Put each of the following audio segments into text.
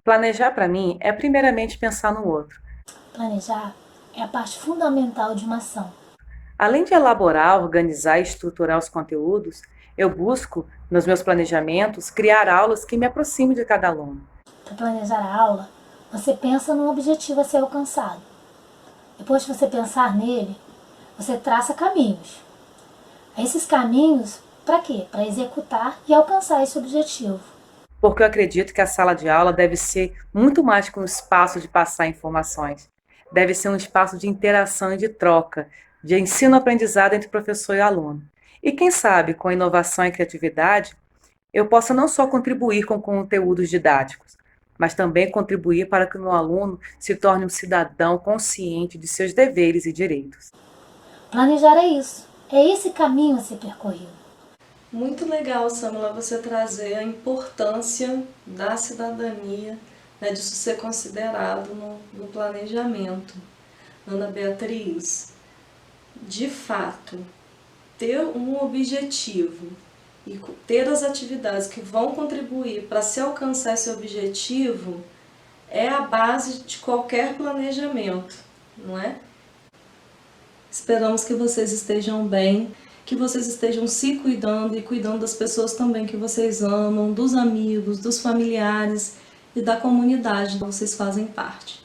Planejar para mim é primeiramente pensar no outro. Planejar é a parte fundamental de uma ação. Além de elaborar, organizar e estruturar os conteúdos, eu busco, nos meus planejamentos, criar aulas que me aproximem de cada aluno. Para planejar a aula, você pensa num objetivo a ser alcançado. Depois de você pensar nele, você traça caminhos. Esses caminhos, para quê? Para executar e alcançar esse objetivo. Porque eu acredito que a sala de aula deve ser muito mais que um espaço de passar informações. Deve ser um espaço de interação e de troca, de ensino-aprendizado entre professor e aluno. E quem sabe, com inovação e criatividade, eu possa não só contribuir com conteúdos didáticos, mas também contribuir para que o meu aluno se torne um cidadão consciente de seus deveres e direitos. Planejar é isso. É esse caminho a ser percorrido. Muito legal, Samila, você trazer a importância da cidadania, né, disso ser considerado no planejamento. Ana Beatriz, de fato, ter um objetivo e ter as atividades que vão contribuir para se alcançar esse objetivo é a base de qualquer planejamento, não é? Esperamos que vocês estejam bem, que vocês estejam se cuidando e cuidando das pessoas também que vocês amam, dos amigos, dos familiares e da comunidade que vocês fazem parte.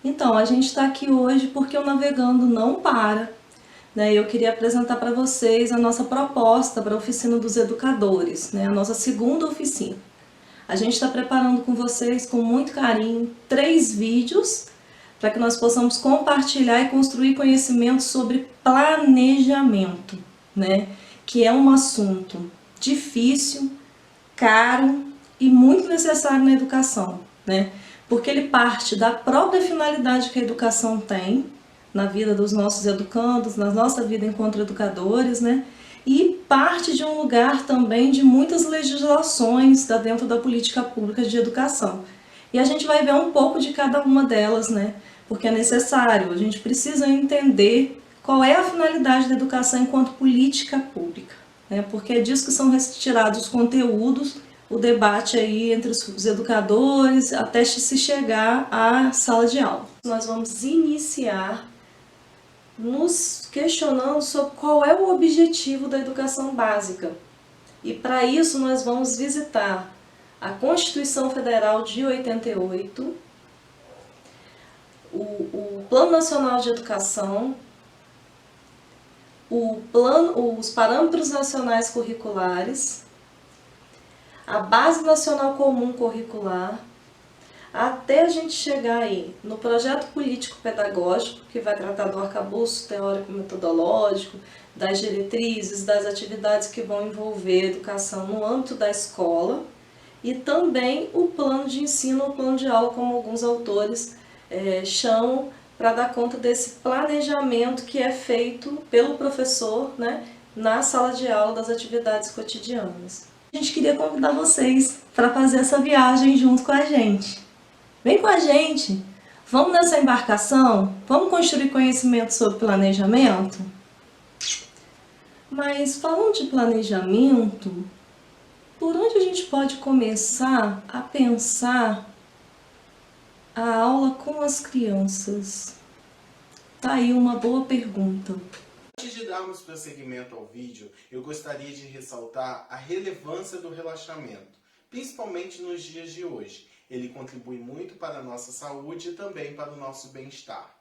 Então, a gente está aqui hoje porque o Navegando não para, né? Eu queria apresentar para vocês a nossa proposta para a Oficina dos Educadores, né? A nossa segunda oficina. A gente está preparando com vocês, com muito carinho, 3 vídeos para que nós possamos compartilhar e construir conhecimento sobre planejamento, né? Que é um assunto difícil, caro e muito necessário na educação, né? Porque ele parte da própria finalidade que a educação tem na vida dos nossos educandos, na nossa vida enquanto educadores, né? E parte de um lugar também de muitas legislações dentro da política pública de educação. E a gente vai ver um pouco de cada uma delas, né? Porque é necessário, a gente precisa entender qual é a finalidade da educação enquanto política pública, né? Porque é disso que são retirados os conteúdos, o debate aí entre os educadores, até se chegar à sala de aula. Nós vamos iniciar nos questionando sobre qual é o objetivo da educação básica. E para isso nós vamos visitar a Constituição Federal de 88, o Plano Nacional de Educação, os Parâmetros Nacionais Curriculares, a Base Nacional Comum Curricular, até a gente chegar aí no projeto político-pedagógico, que vai tratar do arcabouço teórico-metodológico, das diretrizes, das atividades que vão envolver a educação no âmbito da escola, e também o plano de ensino, o plano de aula, como alguns autores chamam, para dar conta desse planejamento que é feito pelo professor, né, na sala de aula das atividades cotidianas. A gente queria convidar vocês para fazer essa viagem junto com a gente. Vem com a gente! Vamos nessa embarcação? Vamos construir conhecimento sobre planejamento? Mas falando de planejamento, por onde a gente pode começar a pensar a aula com as crianças? Tá aí uma boa pergunta. Antes de darmos prosseguimento ao vídeo, eu gostaria de ressaltar a relevância do relaxamento, principalmente nos dias de hoje. Ele contribui muito para a nossa saúde e também para o nosso bem-estar.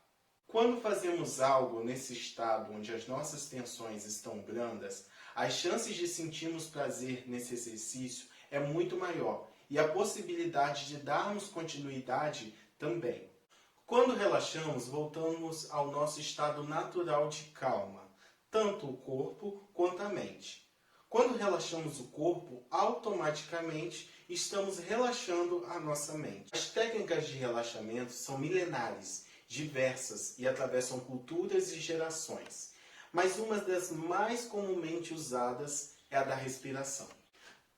Quando fazemos algo nesse estado onde as nossas tensões estão brandas, as chances de sentirmos prazer nesse exercício é muito maior e a possibilidade de darmos continuidade também. Quando relaxamos, voltamos ao nosso estado natural de calma, tanto o corpo quanto a mente. Quando relaxamos o corpo, automaticamente estamos relaxando a nossa mente. As técnicas de relaxamento são milenares, diversas e atravessam culturas e gerações. Mas uma das mais comumente usadas é a da respiração.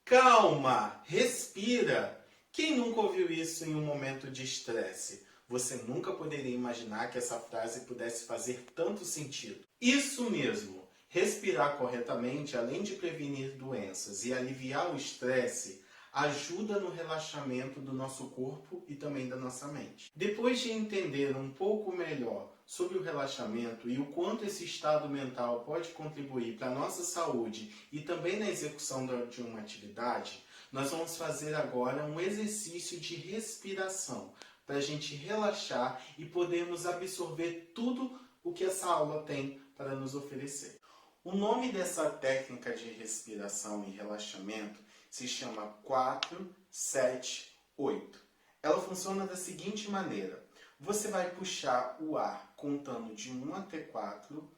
Calma! Respira! Quem nunca ouviu isso em um momento de estresse? Você nunca poderia imaginar que essa frase pudesse fazer tanto sentido. Isso mesmo! Respirar corretamente, além de prevenir doenças e aliviar o estresse, ajuda no relaxamento do nosso corpo e também da nossa mente. Depois de entender um pouco melhor sobre o relaxamento e o quanto esse estado mental pode contribuir para a nossa saúde e também na execução de uma atividade, nós vamos fazer agora um exercício de respiração para a gente relaxar e podermos absorver tudo o que essa aula tem para nos oferecer. O nome dessa técnica de respiração e relaxamento se chama 4, 7, 8. Ela funciona da seguinte maneira. Você vai puxar o ar contando de 1 até 4,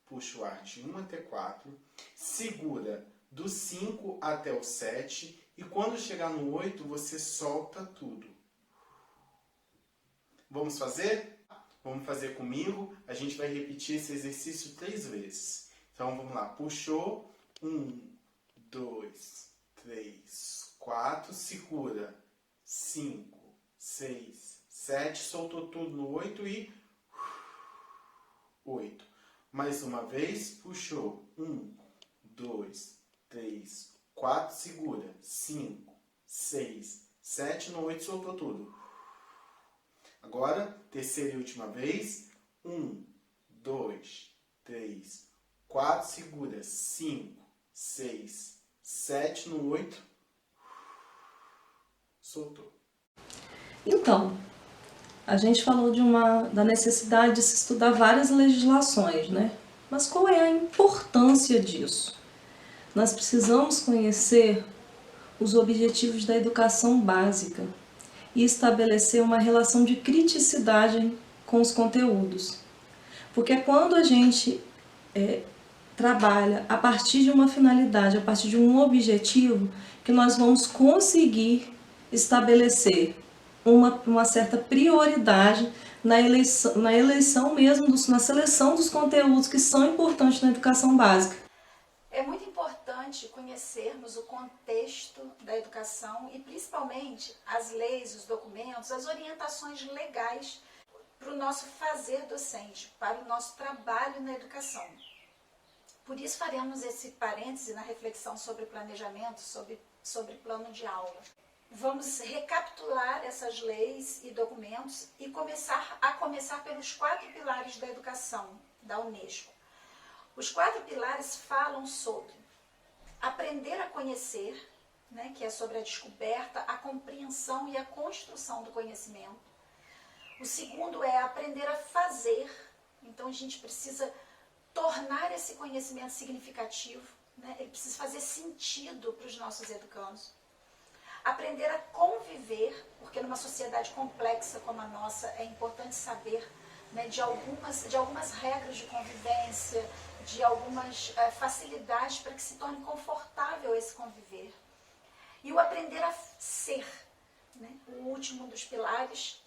puxa o ar de 1 até 4, segura do 5 até o 7 e quando chegar no 8 você solta tudo. Vamos fazer? Vamos fazer comigo. A gente vai repetir esse exercício 3 vezes. Então vamos lá. Puxou. 1, 2, 3, 4. Segura. 5, 6, 7. Soltou tudo no 8 e 8. Mais uma vez. Puxou. 1, 2, 3, 4. Segura. 5, 6, 7. No 8 soltou tudo. Agora, terceira e última vez. 1, 2, 3, 4. Segura. 5, 6, 7. No 8. Soltou. Então, a gente falou da necessidade de se estudar várias legislações, né? Mas qual é a importância disso? Nós precisamos conhecer os objetivos da educação básica e estabelecer uma relação de criticidade com os conteúdos. Porque quando a gente trabalha a partir de uma finalidade, a partir de um objetivo, que nós vamos conseguir estabelecer uma certa prioridade na eleição mesmo, na seleção dos conteúdos que são importantes na educação básica. É muito importante conhecermos o contexto da educação e principalmente as leis, os documentos, as orientações legais para o nosso fazer docente, para o nosso trabalho na educação. Por isso faremos esse parêntese na reflexão sobre planejamento, sobre plano de aula. Vamos recapitular essas leis e documentos e começar pelos 4 pilares da educação da Unesco. Os 4 pilares falam sobre aprender a conhecer, né, que é sobre a descoberta, a compreensão e a construção do conhecimento. O segundo é aprender a fazer, então a gente precisa tornar esse conhecimento significativo, né, ele precisa fazer sentido para os nossos educandos. Aprender a conviver, porque numa sociedade complexa como a nossa é importante saber, né, de algumas regras de convivência, de algumas facilidades para que se torne confortável esse conviver. E o aprender a ser, né, o último dos pilares,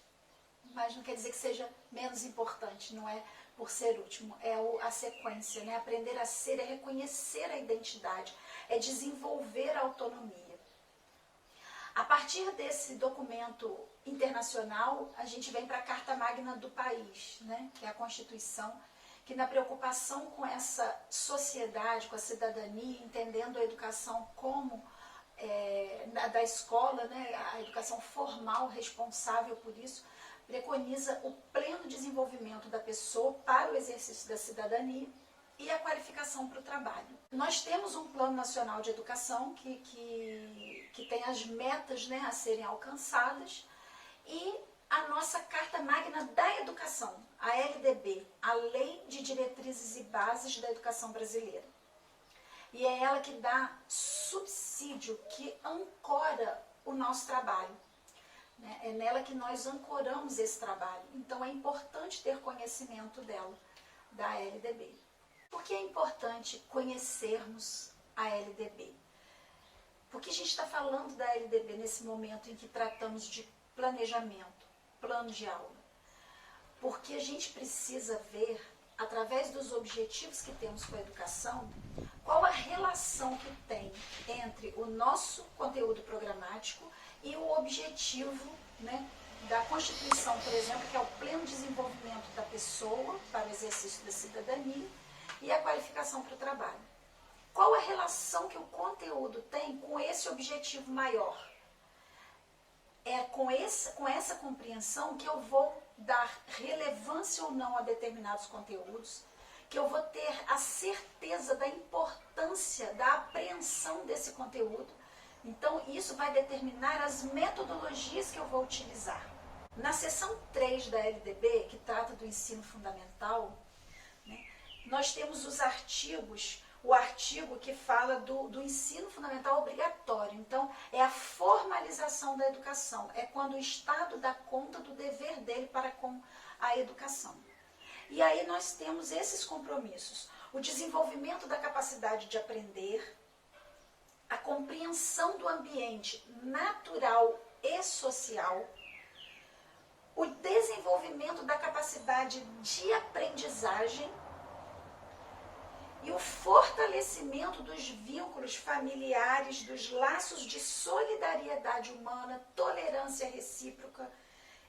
mas não quer dizer que seja menos importante, não é por ser último, é a sequência, né? Aprender a ser é reconhecer a identidade, é desenvolver a autonomia. A partir desse documento internacional, a gente vem para a Carta Magna do país, né? Que é a Constituição, que na preocupação com essa sociedade, com a cidadania, entendendo a educação como da escola, né? A educação formal responsável por isso, preconiza o pleno desenvolvimento da pessoa para o exercício da cidadania e a qualificação para o trabalho. Nós temos um Plano Nacional de Educação que tem as metas, né, a serem alcançadas e a nossa Carta Magna da Educação, a LDB, a Lei de Diretrizes e Bases da Educação Brasileira. E é ela que dá subsídio, que ancora o nosso trabalho. É nela que nós ancoramos esse trabalho. Então é importante ter conhecimento dela, da LDB. Por que é importante conhecermos a LDB? Porque a gente está falando da LDB nesse momento em que tratamos de planejamento, plano de aula. Porque a gente precisa ver, através dos objetivos que temos com a educação, qual a relação que tem entre o nosso conteúdo programático e o objetivo, né, da Constituição, por exemplo, que é o pleno desenvolvimento da pessoa para o exercício da cidadania e a qualificação para o trabalho. Qual a relação que o conteúdo tem com esse objetivo maior, é com essa compreensão que eu vou dar relevância ou não a determinados conteúdos, que eu vou ter a certeza da importância da apreensão desse conteúdo. Então, isso vai determinar as metodologias que eu vou utilizar. Na seção 3 da LDB, que trata do ensino fundamental, né, nós temos os artigos, o artigo que fala do ensino fundamental obrigatório. Então, é a formalização da educação, é quando o Estado dá conta do dever dele para com a educação. E aí nós temos esses compromissos: o desenvolvimento da capacidade de aprender, a compreensão do ambiente natural e social, o desenvolvimento da capacidade de aprendizagem e o fortalecimento dos vínculos familiares, dos laços de solidariedade humana, tolerância recíproca,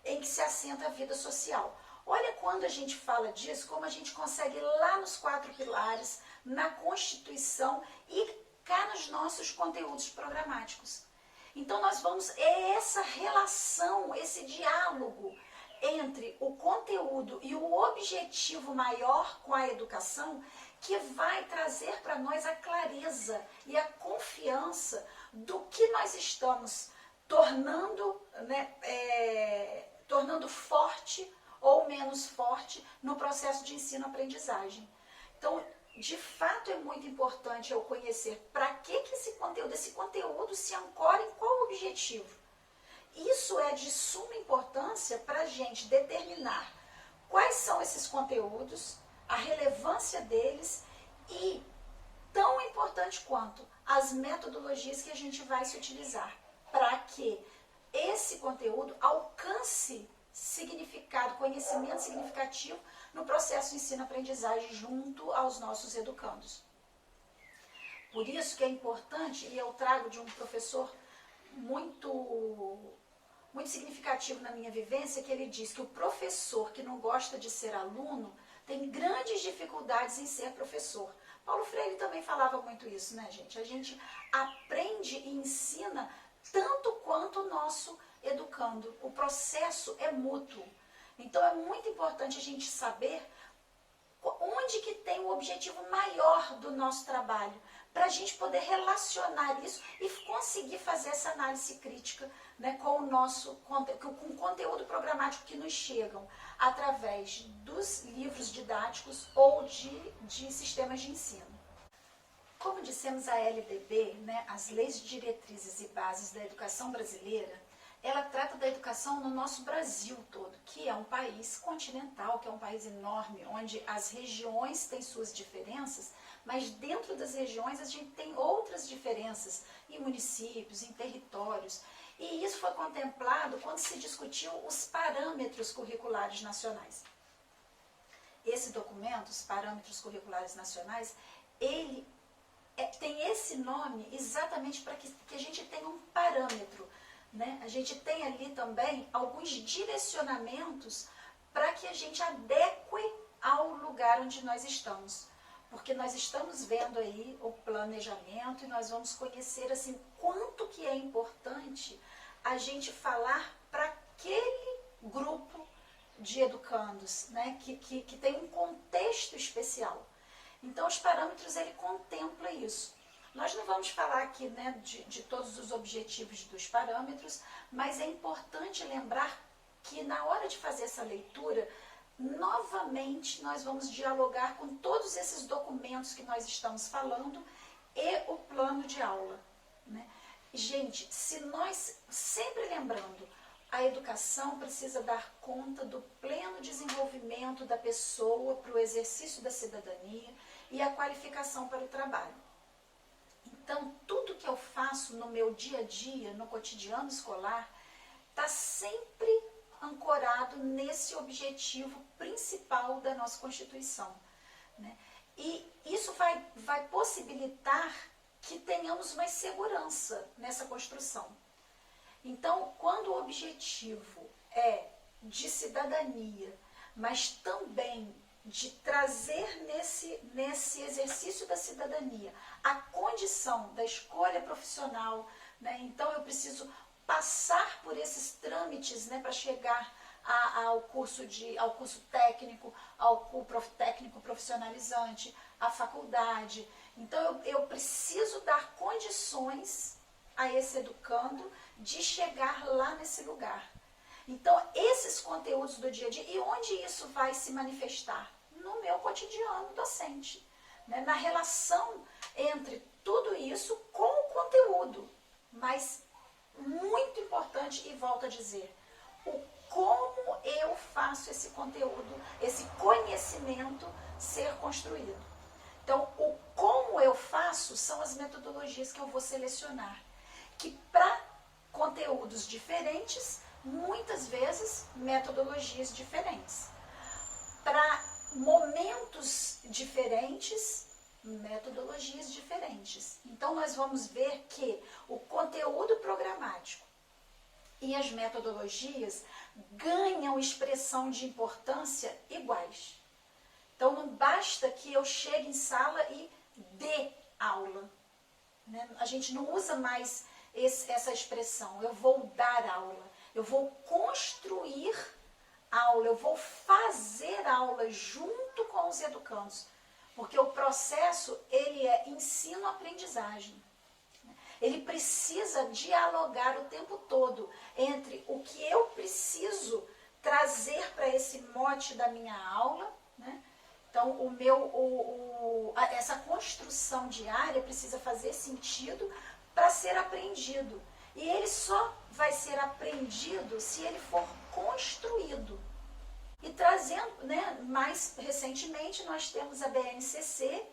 em que se assenta a vida social. Olha, quando a gente fala disso, como a gente consegue lá nos 4 pilares, na Constituição e cá nos nossos conteúdos programáticos. Então nós vamos, é essa relação, esse diálogo entre o conteúdo e o objetivo maior com a educação que vai trazer para nós a clareza e a confiança do que nós estamos tornando, né, tornando forte ou menos forte no processo de ensino-aprendizagem. Então, de fato, é muito importante eu conhecer para que esse conteúdo se ancora em qual objetivo. Isso é de suma importância para a gente determinar quais são esses conteúdos, a relevância deles e, tão importante quanto, as metodologias que a gente vai se utilizar para que esse conteúdo alcance significado, conhecimento significativo no processo de ensino-aprendizagem junto aos nossos educandos. Por isso que é importante, e eu trago de um professor muito significativo na minha vivência, que ele diz que o professor que não gosta de ser aluno tem grandes dificuldades em ser professor. Paulo Freire também falava muito isso, né, gente? A gente aprende e ensina tanto quanto o nosso educando. O processo é mútuo. Então é muito importante a gente saber onde que tem o objetivo maior do nosso trabalho, para a gente poder relacionar isso e conseguir fazer essa análise crítica, né, com o conteúdo programático que nos chegam através dos livros didáticos ou de sistemas de ensino. Como dissemos, a LDB, né, as Leis, Diretrizes e Bases da Educação Brasileira, ela trata da educação no nosso Brasil todo, que é um país continental, que é um país enorme, onde as regiões têm suas diferenças, mas dentro das regiões a gente tem outras diferenças em municípios, em territórios. E isso foi contemplado quando se discutiu os parâmetros curriculares nacionais. Esse documento, os parâmetros curriculares nacionais, ele tem esse nome exatamente para que a gente tenha um parâmetro, né? A gente tem ali também alguns direcionamentos para que a gente adeque ao lugar onde nós estamos. Porque nós estamos vendo aí o planejamento e nós vamos conhecer assim quanto que é importante a gente falar para aquele grupo de educandos, né, que tem um contexto especial. Então os parâmetros, ele contempla isso. Nós não vamos falar aqui, né, de todos os objetivos dos parâmetros, mas é importante lembrar que na hora de fazer essa leitura, novamente nós vamos dialogar com todos esses documentos que nós estamos falando e o plano de aula, né? Gente, se nós, sempre lembrando, a educação precisa dar conta do pleno desenvolvimento da pessoa para o exercício da cidadania e a qualificação para o trabalho. Então, tudo que eu faço no meu dia a dia, no cotidiano escolar, está sempre ancorado nesse objetivo principal da nossa Constituição, né? E isso vai possibilitar que tenhamos mais segurança nessa construção. Então, quando o objetivo é de cidadania, mas também de trazer nesse exercício da cidadania a condição da escolha profissional, né? Então eu preciso passar por esses trâmites, né, para chegar ao curso técnico, ao técnico profissionalizante, à faculdade. Então eu preciso dar condições a esse educando de chegar lá nesse lugar. Então esses conteúdos do dia a dia, e onde isso vai se manifestar? No meu cotidiano docente, né? Na relação entre tudo isso com o conteúdo, mas muito importante, e volto a dizer, o como eu faço esse conteúdo, esse conhecimento ser construído. Então, o como eu faço são as metodologias que eu vou selecionar, que para conteúdos diferentes, muitas vezes metodologias diferentes. Para momentos diferentes, metodologias diferentes. Então, nós vamos ver que o conteúdo programático e as metodologias ganham expressão de importância iguais. Então, não basta que eu chegue em sala e dê aula, né? A gente não usa mais essa expressão, eu vou dar aula, eu vou construir aula, eu vou fazer aula junto com os educandos, porque o processo, ele é ensino-aprendizagem. Ele precisa dialogar o tempo todo entre o que eu preciso trazer para esse mote da minha aula, né? Então, essa construção diária precisa fazer sentido para ser aprendido. E ele só vai ser aprendido se ele for construído. E trazendo, né, mais recentemente, nós temos a BNCC,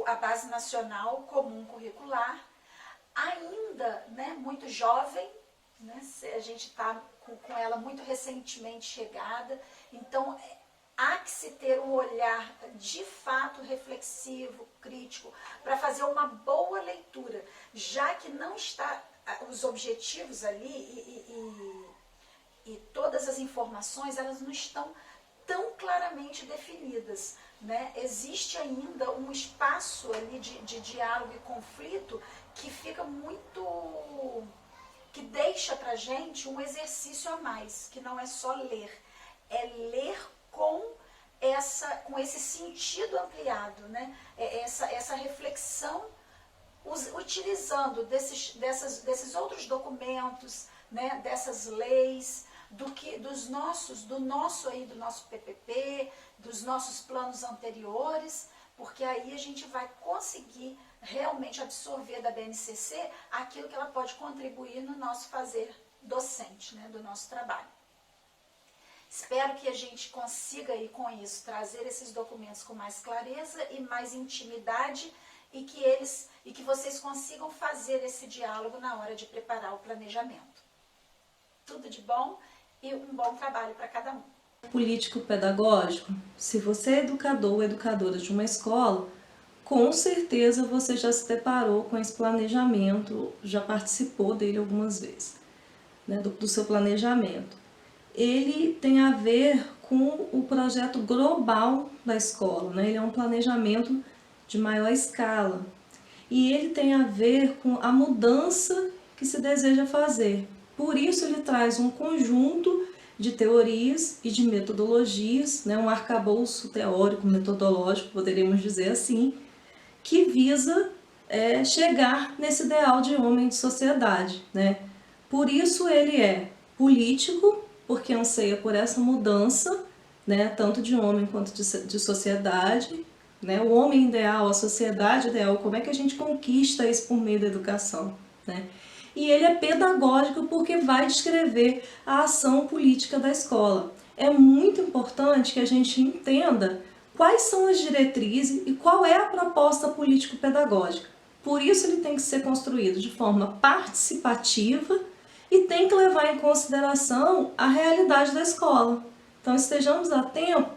a Base Nacional Comum Curricular, ainda, né, muito jovem, né, a gente está com ela muito recentemente chegada, então há que se ter um olhar de fato reflexivo, crítico, para fazer uma boa leitura, já que não está os objetivos ali e todas as informações, elas não estão tão claramente definidas, né? Existe ainda um espaço ali de diálogo e conflito que fica muito, que deixa pra gente um exercício a mais, que não é só ler, é ler com esse sentido ampliado, né? Essa reflexão, utilizando desses outros documentos, né? Dessas leis, do nosso PPP, dos nossos planos anteriores, porque aí a gente vai conseguir realmente absorver da BNCC aquilo que ela pode contribuir no nosso fazer docente, né, do nosso trabalho. Espero que a gente consiga aí com isso trazer esses documentos com mais clareza e mais intimidade e que vocês consigam fazer esse diálogo na hora de preparar o planejamento. Tudo de bom e um bom trabalho para cada um. Político-pedagógico, se você é educador ou educadora de uma escola, com certeza você já se deparou com esse planejamento, já participou dele algumas vezes, né, do seu planejamento. Ele tem a ver com o projeto global da escola, né? Ele é um planejamento de maior escala e ele tem a ver com a mudança que se deseja fazer. Por isso ele traz um conjunto de teorias e de metodologias, né? Um arcabouço teórico, metodológico, poderíamos dizer assim, que visa chegar nesse ideal de homem de sociedade, né? Por isso ele é político, porque anseia por essa mudança, né? Tanto de homem quanto de sociedade, né? O homem ideal, a sociedade ideal, como é que a gente conquista isso por meio da educação, né? E ele é pedagógico porque vai descrever a ação política da escola. É muito importante que a gente entenda quais são as diretrizes e qual é a proposta político-pedagógica. Por isso ele tem que ser construído de forma participativa e tem que levar em consideração a realidade da escola. Então estejamos atentos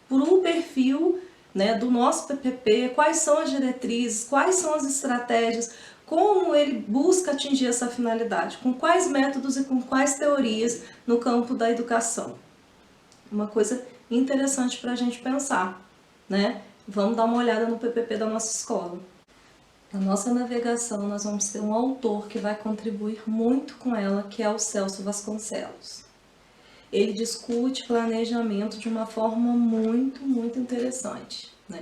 para o perfil, né, do nosso PPP, quais são as diretrizes, quais são as estratégias, como ele busca atingir essa finalidade, com quais métodos e com quais teorias no campo da educação. Uma coisa interessante para a gente pensar, né? Vamos dar uma olhada no PPP da nossa escola. Na nossa navegação, nós vamos ter um autor que vai contribuir muito com ela, que é o Celso Vasconcelos. Ele discute planejamento de uma forma muito interessante, né?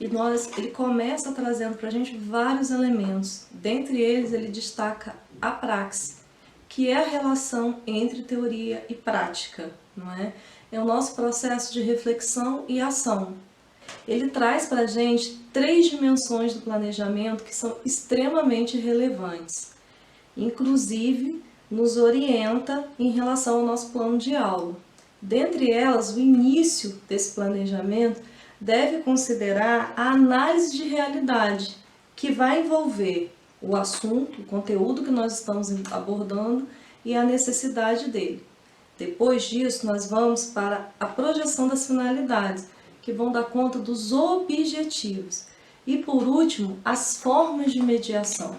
E ele começa trazendo para a gente vários elementos. Dentre eles, ele destaca a praxis, que é a relação entre teoria e prática, não é? É o nosso processo de reflexão e ação. Ele traz para a gente 3 dimensões do planejamento que são extremamente relevantes. Inclusive, nos orienta em relação ao nosso plano de aula. Dentre elas, o início desse planejamento deve considerar a análise de realidade, que vai envolver o assunto, o conteúdo que nós estamos abordando e a necessidade dele. Depois disso, nós vamos para a projeção das finalidades, que vão dar conta dos objetivos. E por último, as formas de mediação,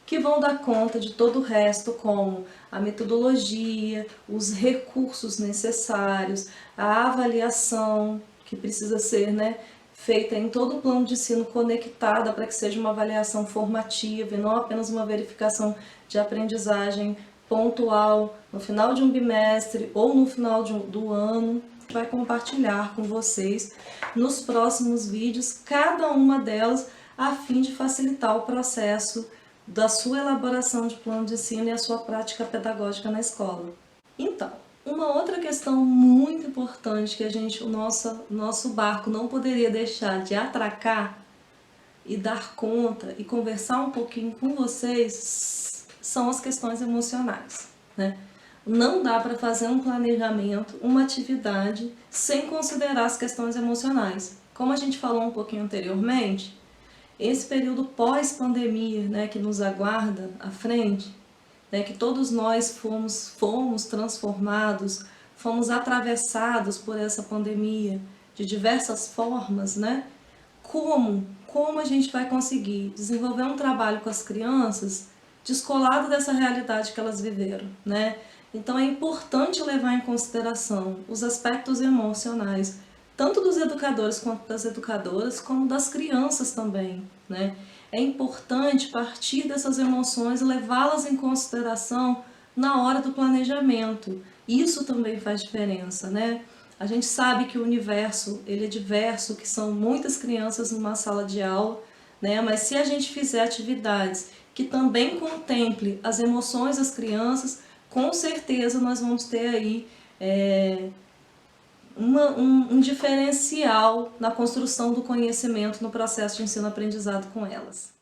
que vão dar conta de todo o resto, como a metodologia, os recursos necessários, a avaliação, que precisa ser, né, feita em todo o plano de ensino, conectada para que seja uma avaliação formativa e não apenas uma verificação de aprendizagem pontual no final de um bimestre ou no final do ano. Vai compartilhar com vocês nos próximos vídeos cada uma delas, a fim de facilitar o processo da sua elaboração de plano de ensino e a sua prática pedagógica na escola. Então, uma outra questão muito importante que o nosso barco não poderia deixar de atracar e dar conta e conversar um pouquinho com vocês são as questões emocionais, né? Não dá para fazer um planejamento, uma atividade, sem considerar as questões emocionais. Como a gente falou um pouquinho anteriormente, esse período pós-pandemia, né, que nos aguarda à frente, né, que todos nós fomos transformados, fomos atravessados por essa pandemia de diversas formas, né? Como a gente vai conseguir desenvolver um trabalho com as crianças descolado dessa realidade que elas viveram, né? Então é importante levar em consideração os aspectos emocionais, tanto dos educadores quanto das educadoras, como das crianças também, né? É importante partir dessas emoções e levá-las em consideração na hora do planejamento. Isso também faz diferença, né? A gente sabe que o universo ele é diverso, que são muitas crianças numa sala de aula, né? Mas se a gente fizer atividades que também contemple as emoções das crianças, com certeza nós vamos ter aí um diferencial na construção do conhecimento no processo de ensino-aprendizado com elas.